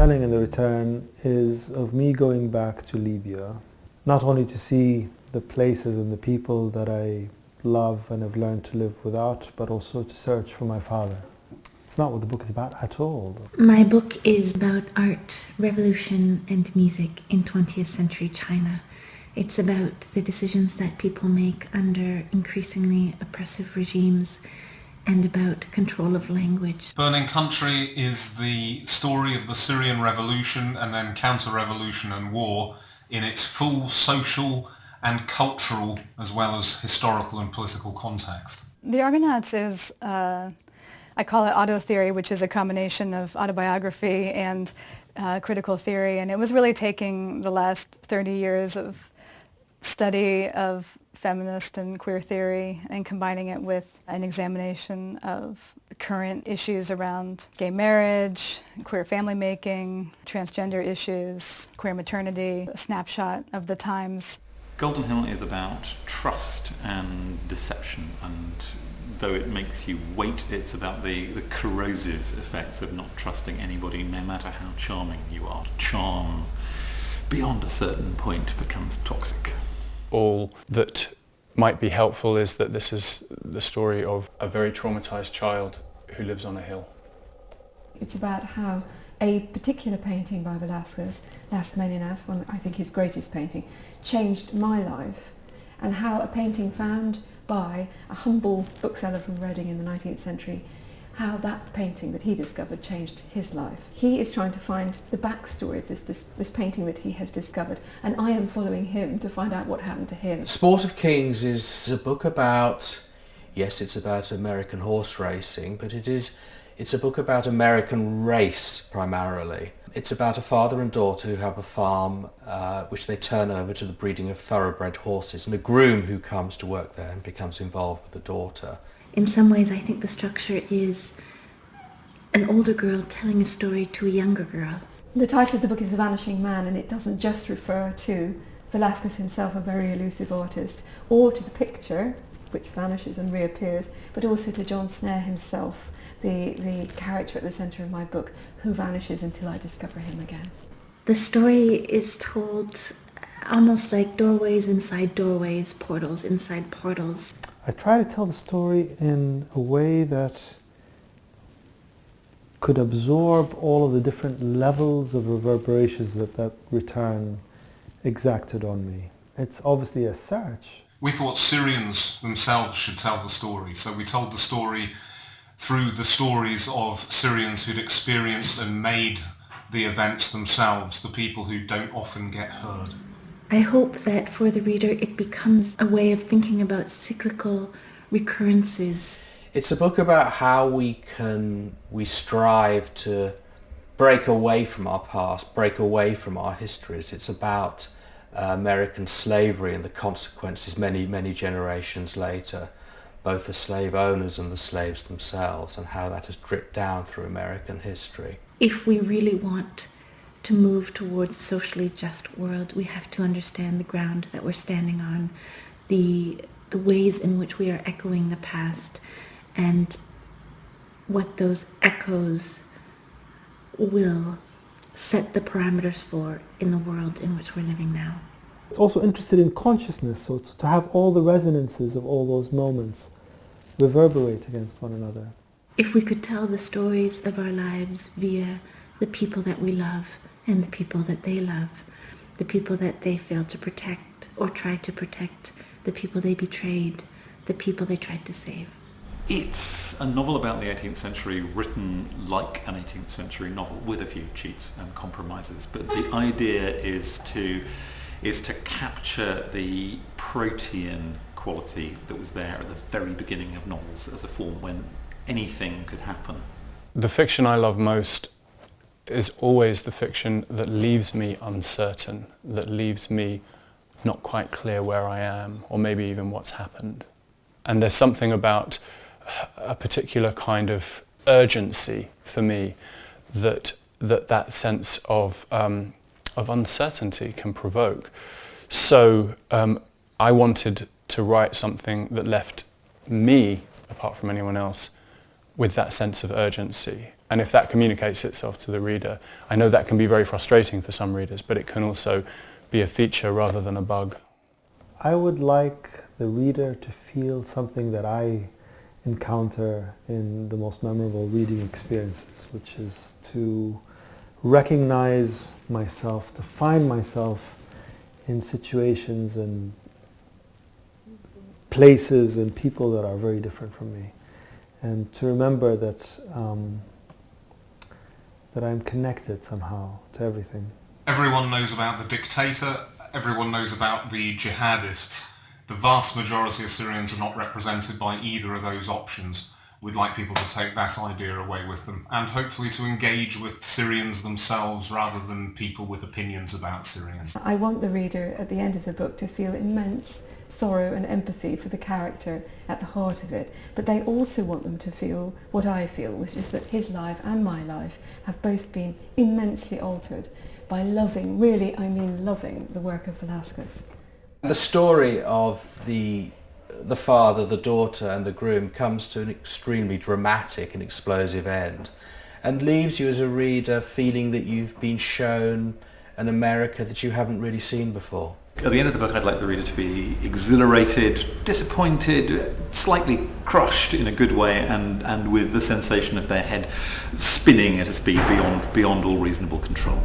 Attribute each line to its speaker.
Speaker 1: telling in The Return is of me going back to Libya, not only to see the places and the people that I love and have learned to live without, but also to search for my father. It's not what the book is about at all.
Speaker 2: My book is about art, revolution and music in 20th century China. It's about the decisions that people make under increasingly oppressive regimes and about control of language.
Speaker 3: Burning Country is the story of the Syrian revolution and then counter-revolution and war in its full social and cultural as well as historical and political context.
Speaker 4: The Argonauts is, I call it auto theory, which is a combination of autobiography and critical theory, and it was really taking the last 30 years of study of feminist and queer theory and combining it with an examination of current issues around gay marriage, queer family making, transgender issues, queer maternity, a snapshot of the times.
Speaker 5: Golden Hill is about trust and deception, and though it makes you wait, it's about the corrosive effects of not trusting anybody, no matter how charming you are. Charm, beyond a certain point, becomes toxic.
Speaker 6: All that might be helpful is that this is the story of a very traumatized child who lives on a hill.
Speaker 7: It's about how a particular painting by Velázquez, Las Meninas, one I think his greatest painting, changed my life, and how a painting found by a humble bookseller from Reading in the 19th century, how that painting that he discovered changed his life. He is trying to find the backstory of this painting that he has discovered, and I am following him to find out what happened to him.
Speaker 8: Sport of Kings is a book about, yes, it's about American horse racing, but it's a book about American race primarily. It's about a father and daughter who have a farm which they turn over to the breeding of thoroughbred horses, and a groom who comes to work there and becomes involved with the daughter.
Speaker 2: In some ways, I think the structure is an older girl telling a story to a younger girl.
Speaker 7: The title of the book is The Vanishing Man, and it doesn't just refer to Velázquez himself, a very elusive artist, or to the picture, which vanishes and reappears, but also to John Snare himself, the character at the centre of my book, who vanishes until I discover him again.
Speaker 2: The story is told almost like doorways inside doorways, portals inside portals.
Speaker 1: I try to tell the story in a way that could absorb all of the different levels of reverberations that return exacted on me. It's obviously a search.
Speaker 3: We thought Syrians themselves should tell the story, so we told the story through the stories of Syrians who'd experienced and made the events themselves, the people who don't often get heard.
Speaker 2: I hope that for the reader it becomes a way of thinking about cyclical recurrences.
Speaker 8: It's a book about how we strive to break away from our past, break away from our histories. It's about American slavery and the consequences many, many generations later, both the slave owners and the slaves themselves, and how that has dripped down through American history.
Speaker 2: If we really want to move towards a socially just world, we have to understand the ground that we're standing on, the ways in which we are echoing the past, and what those echoes will set the parameters for in the world in which we're living now.
Speaker 1: It's also interested in consciousness, so to have all the resonances of all those moments reverberate against one another.
Speaker 2: If we could tell the stories of our lives via the people that we love and the people that they love, the people that they failed to protect or tried to protect, the people they betrayed, the people they tried to save.
Speaker 5: It's a novel about the 18th century written like an 18th century novel with a few cheats and compromises, but the idea is to capture the protean quality that was there at the very beginning of novels as a form when anything could happen.
Speaker 6: The fiction I love most is always the fiction that leaves me uncertain, that leaves me not quite clear where I am, or maybe even what's happened. And there's something about a particular kind of urgency for me that sense of uncertainty can provoke. So I wanted to write something that left me, apart from anyone else, with that sense of urgency. And if that communicates itself to the reader, I know that can be very frustrating for some readers, but it can also be a feature rather than a bug.
Speaker 1: I would like the reader to feel something that I encounter in the most memorable reading experiences, which is to recognize myself, to find myself in situations and places and people that are very different from me, and to remember that that I'm connected somehow to everything.
Speaker 3: Everyone knows about the dictator, everyone knows about the jihadists. The vast majority of Syrians are not represented by either of those options. We'd like people to take that idea away with them and hopefully to engage with Syrians themselves rather than people with opinions about Syrians.
Speaker 7: I want the reader at the end of the book to feel immense sorrow and empathy for the character at the heart of it, but they also want them to feel what I feel, which is that his life and my life have both been immensely altered by loving, really I mean loving, the work of Velázquez.
Speaker 8: The story of the father, the daughter and the groom comes to an extremely dramatic and explosive end and leaves you as a reader feeling that you've been shown an America that you haven't really seen before.
Speaker 5: At the end of the book, I'd like the reader to be exhilarated, disappointed, slightly crushed in a good way, and with the sensation of their head spinning at a speed beyond all reasonable control.